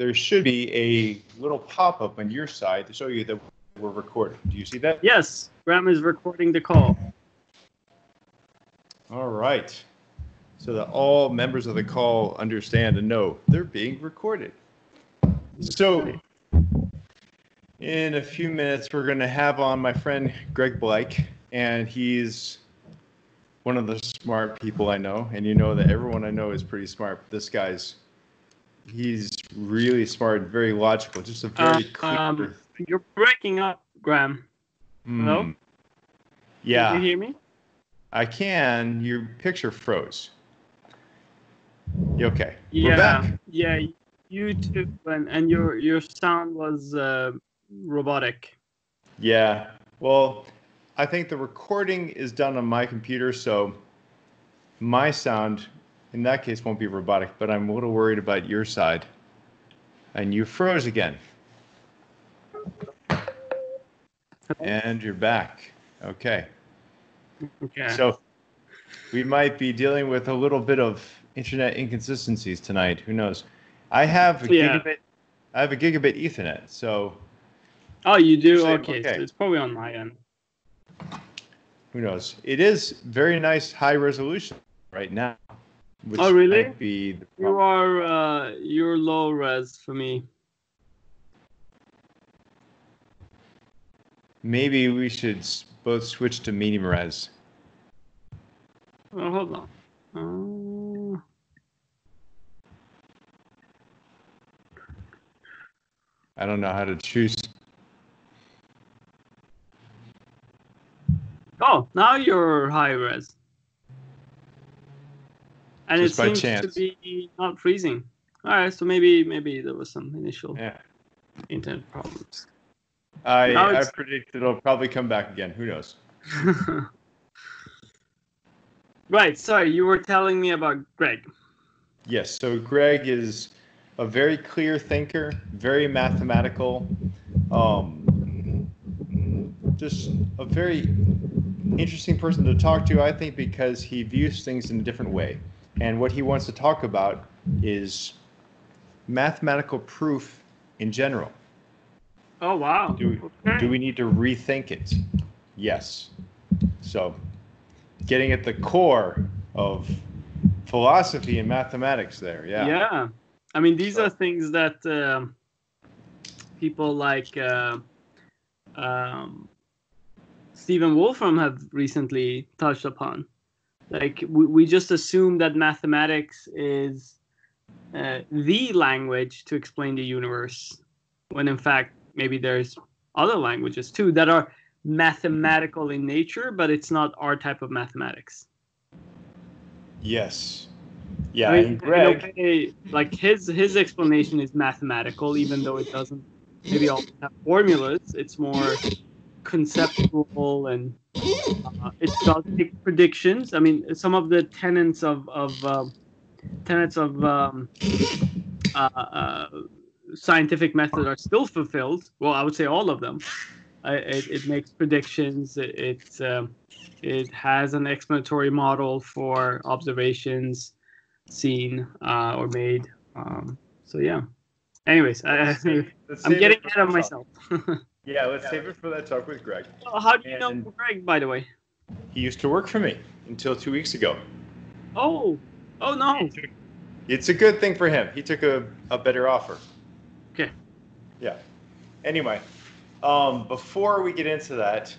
there should be a little pop-up on your side to show you that we're recording. Do you see that? Yes, Graham is recording the call. All right. So that all members of the call understand and know they're being recorded. So in a few minutes, we're going to have on my friend Greg Blake, and he's one of the smart people I know. And you know that everyone I know is pretty smart. This he's really smart, very logical, just a very clear. You're breaking up, Graham. Hello? Yeah. Can you hear me? I can. Your picture froze. Okay. Yeah. We're back. Yeah. You too, and your sound was robotic. Yeah. Well, I think the recording is done on my computer, so my sound in that case won't be robotic, but I'm a little worried about your side. And you froze again. And you're back. Okay. Okay. So we might be dealing with a little bit of internet inconsistencies tonight. Who knows? I have a gigabit Ethernet, so. Oh, you do? Okay, so it's probably on my end. Who knows? It is very nice high resolution right now. Which oh, really? Might be the you're low res for me. Maybe we should both switch to medium res. Oh, hold on. I don't know how to choose. Oh, now you're high res. And Just it seems to be not freezing. All right, so maybe there was some initial internet problems. I predict it'll probably come back again. Who knows? Right. Sorry, you were telling me about Greg. Yes. So Greg is a very clear thinker, very mathematical, just a very interesting person to talk to, I think, because he views things in a different way. And what he wants to talk about is mathematical proof in general. Oh, wow. Do we need to rethink it? Yes. So getting at the core of philosophy and mathematics there. Yeah. Yeah. I mean, these are things that people like Stephen Wolfram have recently touched upon. Like, we just assume that mathematics is the language to explain the universe, when in fact, maybe there's other languages too that are mathematical in nature, but it's not our type of mathematics. Yes. Yeah, I mean, and Greg, in a way, like his explanation is mathematical, even though it doesn't maybe all have formulas. It's more conceptual, and it does make predictions. I mean, some of the tenets of scientific method are still fulfilled. Well, I would say all of them. It makes predictions. It has an explanatory model for observations seen or made. So yeah. Anyways, I'm getting ahead of myself. Yeah, let's save it for that talk with Greg. How do you know Greg, by the way? He used to work for me until 2 weeks ago. Oh no. It's a good thing for him. He took a better offer. Okay. Yeah. Anyway, before we get into that,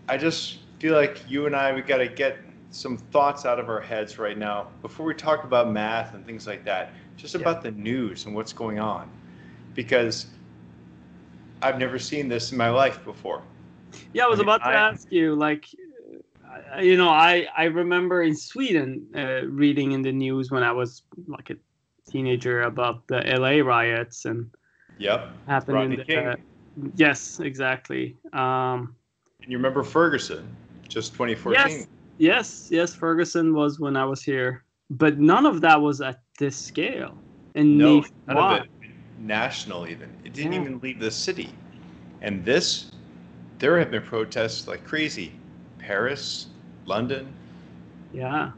I just feel like you and we got to get some thoughts out of our heads right now before we talk about math and things like that, just about the news and what's going on, because I've never seen this in my life before. Yeah, I was about to ask you, like, I remember in Sweden reading in the news when I was like a teenager about the LA riots and happened Rodney in the King. Yes, exactly. And you remember Ferguson, just 2014. Yes, Ferguson was when I was here, but none of that was at this scale. And no, none of it national even. It didn't even leave the city. And there have been protests like crazy. Paris, London. Yeah.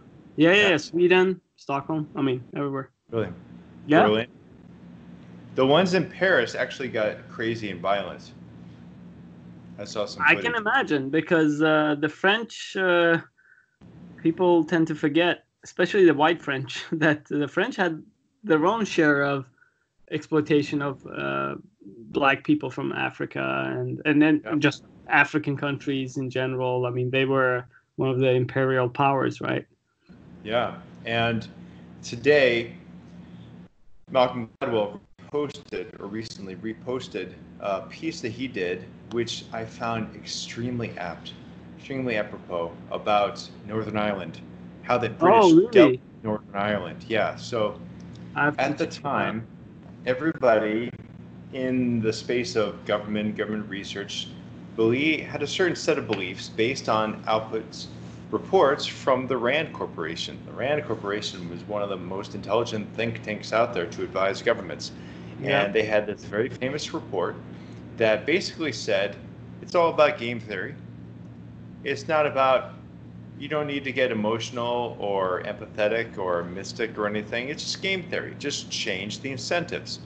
Sweden, Stockholm. I mean, everywhere. Really? Yeah. Berlin. The ones in Paris actually got crazy and violent. I saw some footage. I can imagine, because the French people tend to forget, especially the white French, that the French had their own share of exploitation of black people from Africa, and then just African countries in general. I mean, they were one of the imperial powers, right? Yeah, and today Malcolm Gladwell recently reposted a piece that he did, which I found extremely apropos, about Northern Ireland, how the British Oh, dealt really? with Northern Ireland. Yeah, so I have to at the check that out. time, everybody in the space of government research, had a certain set of beliefs based on reports from the RAND Corporation. The RAND Corporation was one of the most intelligent think tanks out there to advise governments. Yeah. And they had this very famous report that basically said, it's all about game theory. It's not about, you don't need to get emotional or empathetic or mystic or anything. It's just game theory. Just change the incentives.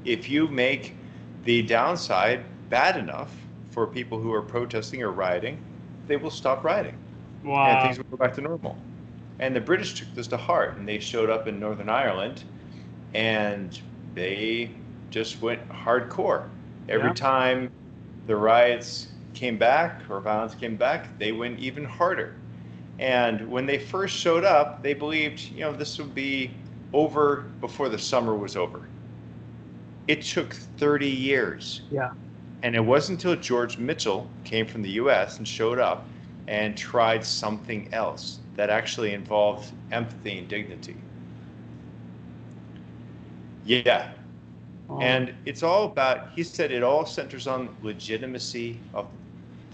If you make the downside bad enough for people who are protesting or rioting, they will stop rioting. And Wow. things will go back to normal. And the British took this to heart, and they showed up in Northern Ireland, and they just went hardcore. Every time the riots came back or violence came back, they went even harder. And when they first showed up, they believed, this would be over before the summer was over. It took 30 years. Yeah. And it wasn't until George Mitchell came from the US and showed up and tried something else that actually involved empathy and dignity. Yeah. Oh. And it's all about, he said, it all centers on legitimacy of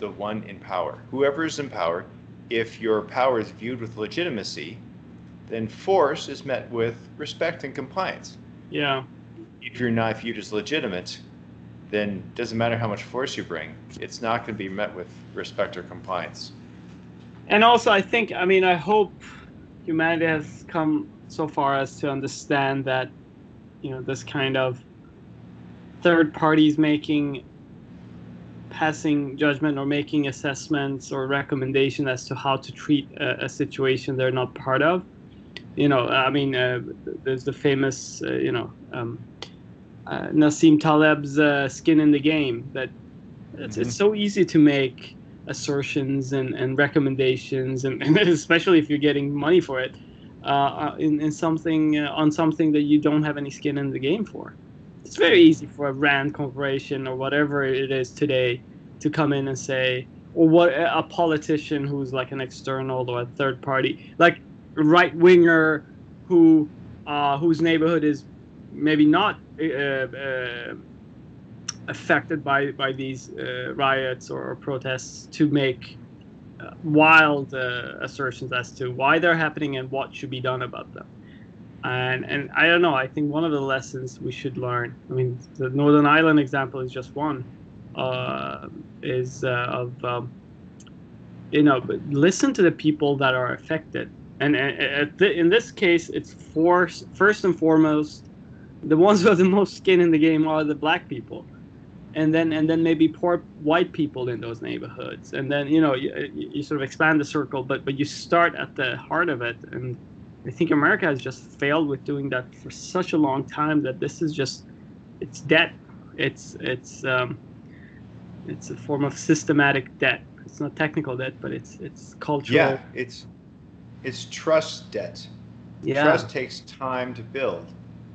the one in power. Whoever is in power, if your power is viewed with legitimacy, then force is met with respect and compliance. Yeah. If you're not viewed as legitimate, then it doesn't matter how much force you bring. It's not going to be met with respect or compliance. And also, I hope humanity has come so far as to understand that, this kind of third parties passing judgment or making assessments or recommendation as to how to treat a situation they're not part of. There's the famous, Nassim Taleb's skin in the game, that it's so easy to make assertions and recommendations, and especially if you're getting money for it, in something on something that you don't have any skin in the game for. It's very easy for a RAND corporation or whatever it is today to come in and say, or what a politician who's like an external or a third party, like a right winger whose neighborhood is maybe not affected by these riots or protests, to make wild assertions as to why they're happening and what should be done about them. And I don't know, I think one of the lessons we should learn, the Northern Ireland example is just one, listen to the people that are affected. And in this case, it's first and foremost, the ones who have the most skin in the game are the black people, and then maybe poor white people in those neighborhoods, and then you sort of expand the circle, but you start at the heart of it. And I think America has just failed with doing that for such a long time that this is just, it's debt. It's a form of systematic debt. It's not technical debt, but it's cultural. Yeah, it's trust debt. Yeah. Trust takes time to build,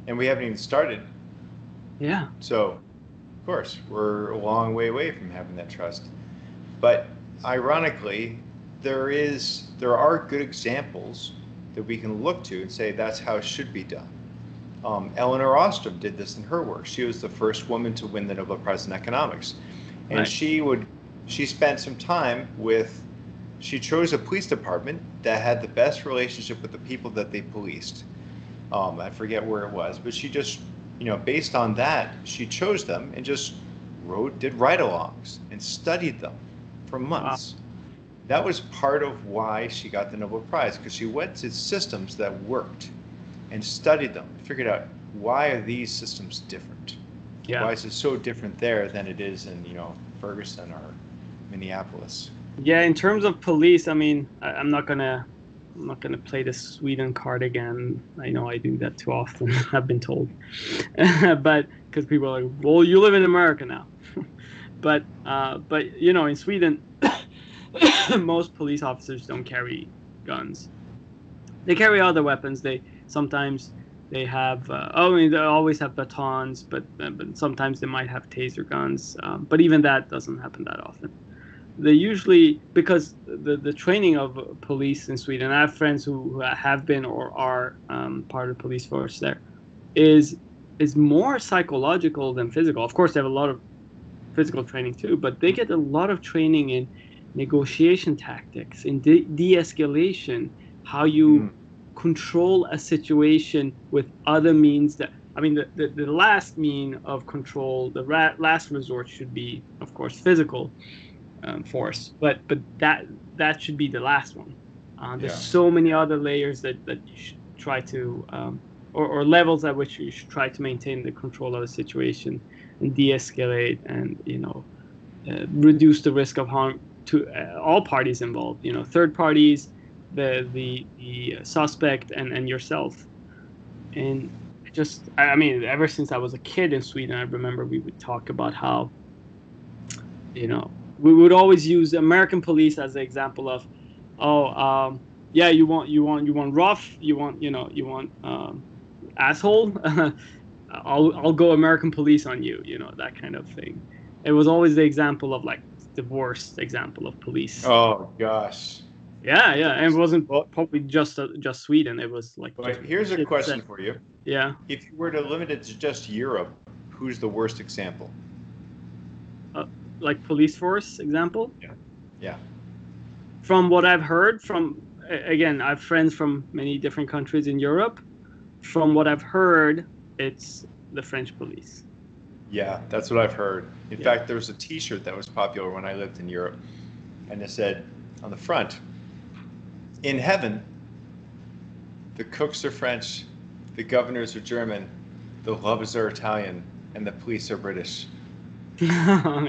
and we haven't even started. Yeah. So, of course, we're a long way away from having that trust. But ironically, there are good examples that we can look to and say that's how it should be done. Eleanor Ostrom did this in her work. She was the first woman to win the Nobel Prize in economics. And Right. she spent some time she chose a police department that had the best relationship with the people that they policed. I forget where it was, but she just, based on that, she chose them and just did ride-alongs and studied them for months. Wow. That was part of why she got the Nobel Prize, because she went to systems that worked and studied them, figured out, why are these systems different? Yeah. Why is it so different there than it is in, Ferguson or Minneapolis? Yeah, in terms of police, I mean, I'm not gonna play the Sweden card again. I know I do that too often. I've been told, but because people are like, "Well, you live in America now," but in Sweden, most police officers don't carry guns. They carry other weapons. Sometimes they have. I mean, they always have batons, but sometimes they might have taser guns. But even that doesn't happen that often. They usually, because the training of police in Sweden, I have friends who have been or are part of the police force there, is more psychological than physical. Of course, they have a lot of physical training too, but they get a lot of training in negotiation tactics, in de-escalation, how you control a situation with other means that. I mean, the last mean of control, the last resort should be, of course, physical force, but that should be the last one. There's so many other layers that you should try to or levels at which you should try to maintain the control of a situation and de-escalate and reduce the risk of harm to all parties involved, third parties, the suspect, and yourself. And I mean, ever since I was a kid in Sweden, I remember we would talk about how we would always use American police as an example of, yeah, you want rough, you want asshole. I'll go American police on you, that kind of thing. It was always the example of like the worst example of police. Oh gosh. Yeah, and it wasn't probably just Sweden. It was like. But here's a question for you. Yeah. If you were to limit it to just Europe, who's the worst example? Like police force example? Yeah. From what I've heard again, I have friends from many different countries in Europe. From what I've heard, it's the French police. Yeah, that's what I've heard. In fact, there was a T-shirt that was popular when I lived in Europe, and it said on the front, "In heaven, the cooks are French, the governors are German, the lovers are Italian, and the police are British." On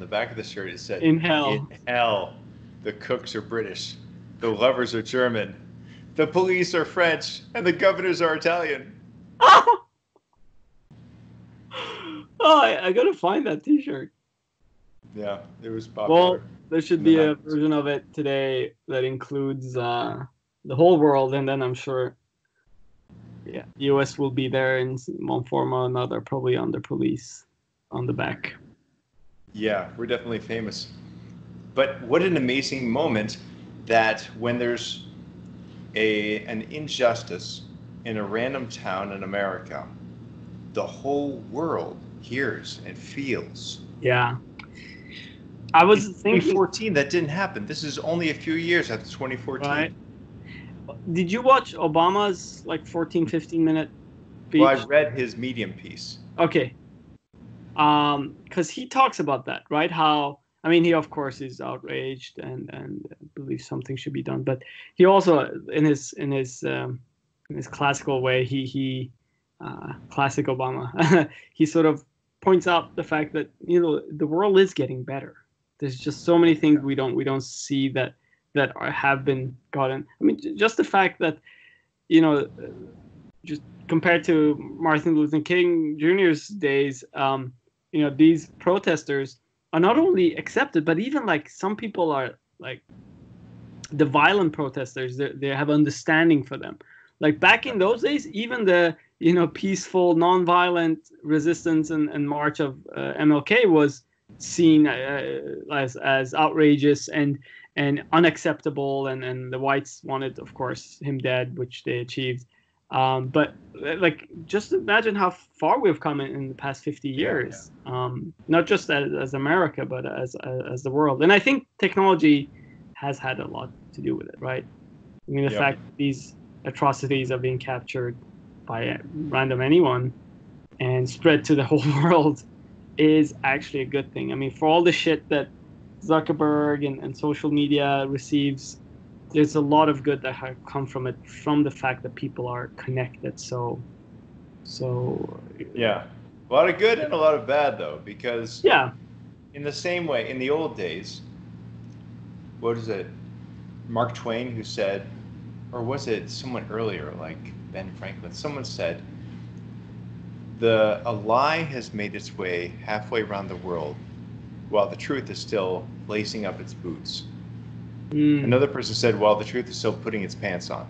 the back of the shirt, it said, "In hell, the cooks are British, the lovers are German, the police are French, and the governors are Italian." I gotta find that T-shirt. Yeah, it was popular. Well, there should be a version of it today that includes the whole world, and then I'm sure, U.S. will be there in one form or another, probably under police on the back. Yeah, we're definitely famous. But what an amazing moment that when there's an injustice in a random town in America, the whole world hears and feels. Yeah. I was thinking 2014, that didn't happen. This is only a few years after 2014. Right. Did you watch Obama's 14-15 minute speech? Well, I read his Medium piece. Okay. Because he talks about that, right? How, I mean, he of course is outraged and believes something should be done, but he also, in his classical way, he classic Obama, he sort of points out the fact that the world is getting better. There's just so many things we don't see that have been gotten. I mean, just the fact that just compared to Martin Luther King Jr.'s days, these protesters are not only accepted, but even some people are the violent protesters. They have understanding for them. Like back in those days, even the peaceful, non-violent resistance and march of MLK was seen as outrageous and unacceptable, and the whites wanted, of course, him dead, which they achieved. But just imagine how far we've come in the past 50 years. Not just as America, but as the world. And I think technology has had a lot to do with it, right? I mean, the fact that these atrocities are being captured by random anyone and spread to the whole world is actually a good thing. I mean, for all the shit that Zuckerberg and social media receives, there's a lot of good that have come from it, from the fact that people are connected. So yeah, A lot of good and a lot of bad, though, because Yeah. in the same way, in the old days, what is it? Mark Twain who said, or was it someone earlier, like Ben Franklin? Someone said, a lie has made its way halfway around the world, while the truth is still lacing up its boots. Another person said, while the truth is still putting its pants on.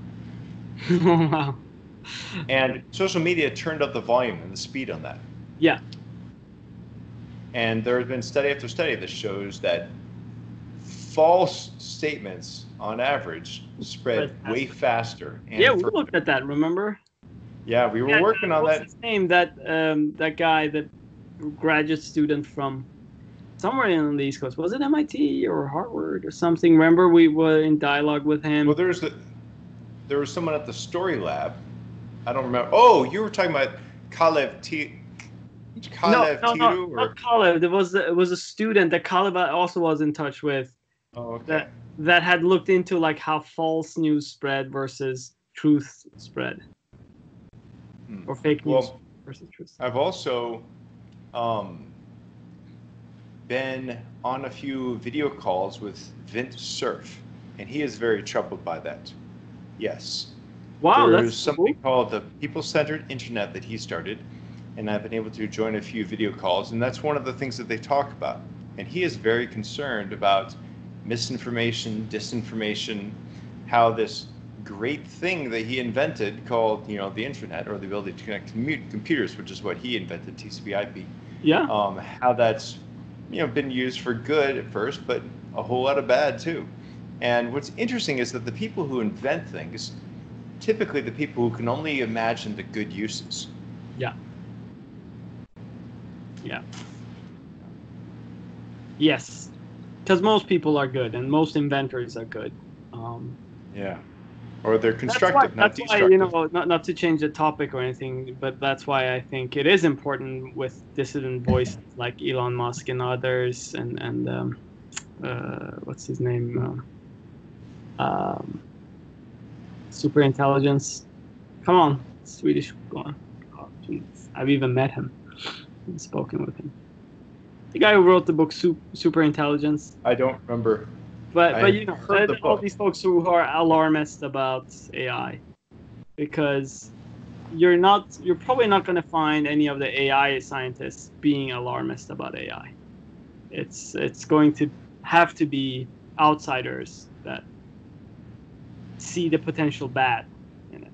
Wow. And social media turned up the volume and the speed on that. Yeah. And there has been study after study that shows that false statements, on average, spread way faster. And yeah, we looked at that, remember? Yeah, we were working on that. What's his name? That guy, that graduate student from somewhere on the East Coast. Was it MIT or Harvard or something? Remember, we were in dialogue with him. Well, there was someone at the Story Lab. I don't remember. Oh, you were talking about Kalev Tiru? Not Kalev. It was a student that Kalev also was in touch with. Oh, okay. That had looked into like how false news spread versus truth spread, or fake news versus truth. I've also been on a few video calls with Vint Cerf, and he is very troubled by that. Yes. Wow, There's that's something cool. called the People-Centered Internet that he started, and I've been able to join a few video calls, and that's one of the things that they talk about. And he is very concerned about misinformation, disinformation, how this great thing that he invented called, the internet, or the ability to connect computers, which is what he invented, TCP/IP. Yeah. How that's, been used for good at first, but a whole lot of bad too. And what's interesting is that the people who invent things, typically the people who can only imagine the good uses. Yeah. Yeah. Yes. Because most people are good, and most inventors are good. Yeah. Or they're constructive, not destructive. That's why, not to change the topic or anything, but that's why I think it is important with dissident voices like Elon Musk and others, and what's his name? Super intelligence. Come on, Swedish. Go on. Oh, I've even met him and spoken with him. The guy who wrote the book Super Intelligence. I don't remember. But all these folks who are alarmist about AI, because you're probably not going to find any of the AI scientists being alarmist about AI. It's going to have to be outsiders that see the potential bad in it.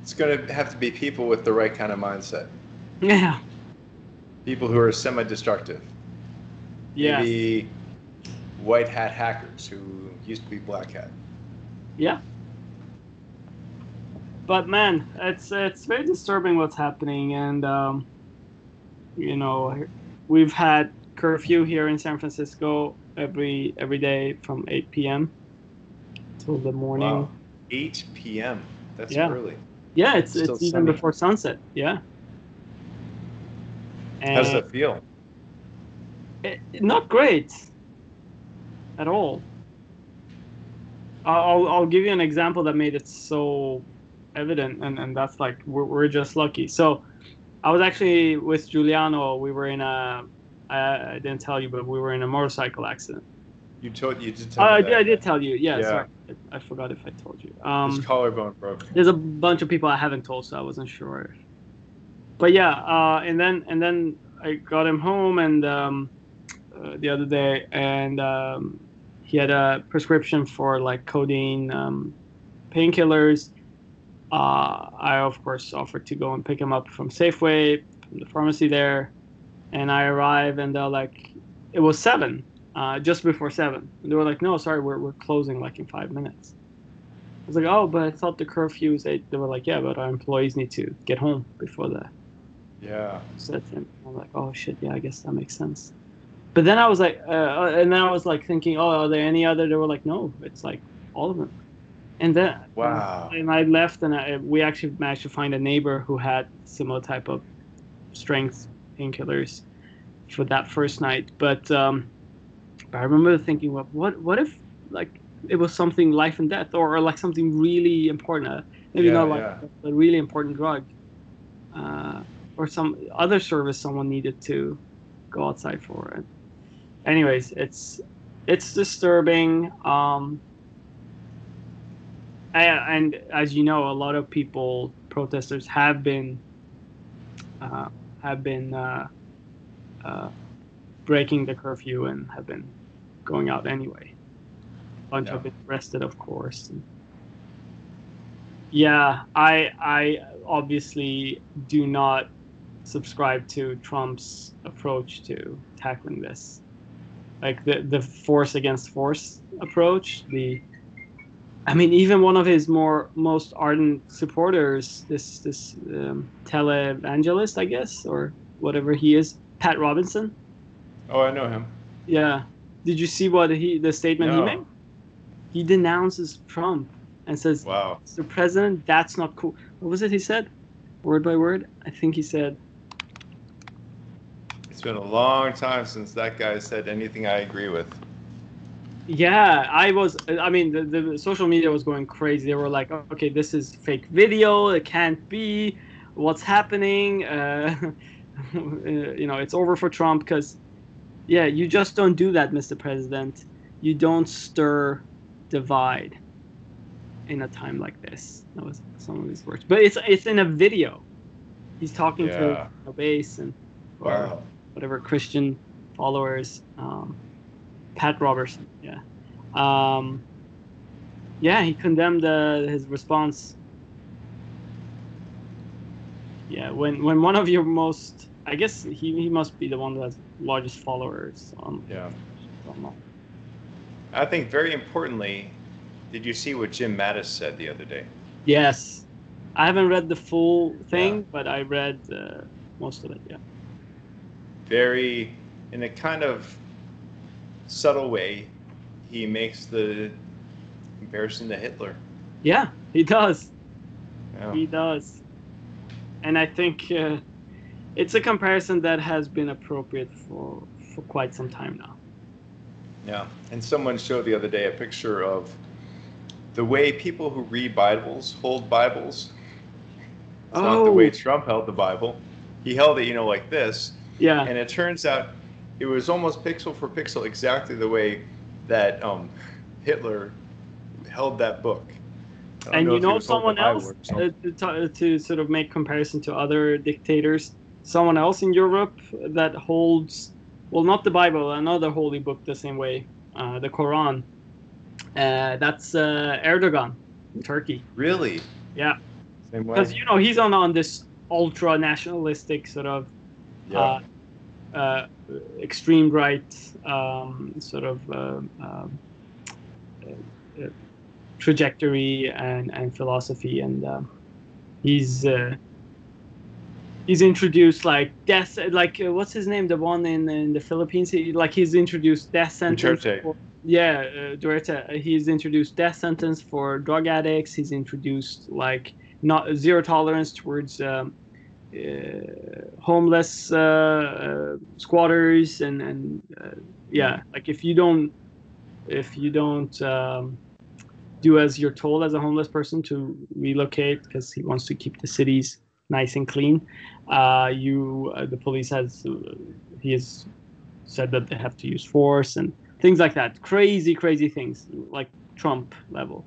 It's going to have to be people with the right kind of mindset. Yeah. People who are semi-destructive. Yeah. Maybe white hat hackers who used to be black hat. Yeah. But man, it's very disturbing what's happening, and we've had curfew here in San Francisco every day from 8 p.m. till the morning. Wow. 8 p.m. That's early. Yeah, it's even before sunset. Yeah. And how does that feel? Not great at all. I'll give you an example that made it so evident, and that's like we're just lucky. So I was actually with Giuliano. We were in I didn't tell you, but we were in a motorcycle accident. You did tell me that. I did tell you. Yeah. Sorry, I forgot if I told you. His collarbone broke. There's a bunch of people I haven't told, so I wasn't sure. But yeah, and then I got him home and the other day, and he had a prescription for like codeine painkillers. I of course offered to go and pick him up from Safeway, from the pharmacy there, and I arrived and they're like, it was 7, just before 7. And they were like, no, sorry, we're closing like in 5 minutes. I was like, oh, but I thought the curfew was 8. They were like, yeah, but our employees need to get home before that. Yeah. So I'm like, oh shit, yeah, I guess that makes sense. But then I was like, thinking, oh, are there any other? They were like, no, it's like all of them. And then, wow. And I left, and we actually managed to find a neighbor who had similar type of strength painkillers for that first night. But I remember thinking, well, what if like it was something life and death, or like something really important, maybe not like a really important drug. or some other service someone needed to go outside for. And anyways, it's disturbing. And as you know, a lot of protesters have been breaking the curfew and have been going out anyway. A bunch have been arrested, of course. And yeah, I obviously do not subscribe to Trump's approach to tackling this, like the force against force approach. I mean, even one of his most ardent supporters, this televangelist, I guess, or whatever he is, Pat Robinson. Oh, I know him. Yeah. Did you see the statement he made? He denounces Trump and says, "Wow, Mr. President, that's not cool." What was it he said? Word by word? I think he said, "It's been a long time since that guy said anything I agree with." Yeah, I mean, the social media was going crazy. They were like, okay, this is fake video. It can't be. What's happening? It's over for Trump because, yeah, you just don't do that, Mr. President. You don't stir divide in a time like this. That was some of his words. But it's in a video. He's talking to a base and or whatever Christian followers. Pat Robertson, yeah. He condemned his response. Yeah, when one of your most, I guess he must be the one that has largest followers. I think very importantly, did you see what Jim Mattis said the other day? Yes. I haven't read the full thing, but I read most of it, yeah. Very, in a kind of subtle way, he makes the comparison to Hitler. Yeah, he does. Yeah. He does. And I think it's a comparison that has been appropriate for quite some time now. Yeah, and someone showed the other day a picture of the way people who read Bibles hold Bibles. It's not the way Trump held the Bible. He held it, like this. Yeah. And it turns out it was almost pixel for pixel exactly the way that Hitler held that book. And someone else, to sort of make comparison to other dictators, someone else in Europe that holds, well, not the Bible, another holy book the same way, the Quran. That's Erdogan in Turkey. Really? Yeah. Same way. Because, he's on this ultra-nationalistic sort of extreme right sort of trajectory and philosophy, and he's introduced like death, like what's his name, the one in the Philippines, he's introduced death sentence. Duterte. He's introduced death sentence for drug addicts. He's introduced like not zero tolerance towards homeless squatters and like if you don't do as you're told as a homeless person to relocate because he wants to keep the cities nice and clean, the police has said that they have to use force and things like that, crazy things like Trump level,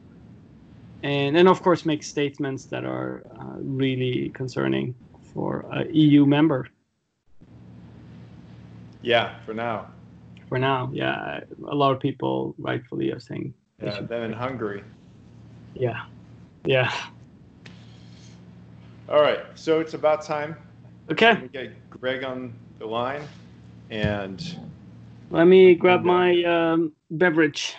and of course make statements that are really concerning for a EU member. Yeah, for now. Yeah, a lot of people rightfully are saying. Yeah, them in Hungary. Yeah. All right, so it's about time. Okay. Let me get Greg on the line, and let me grab my beverage.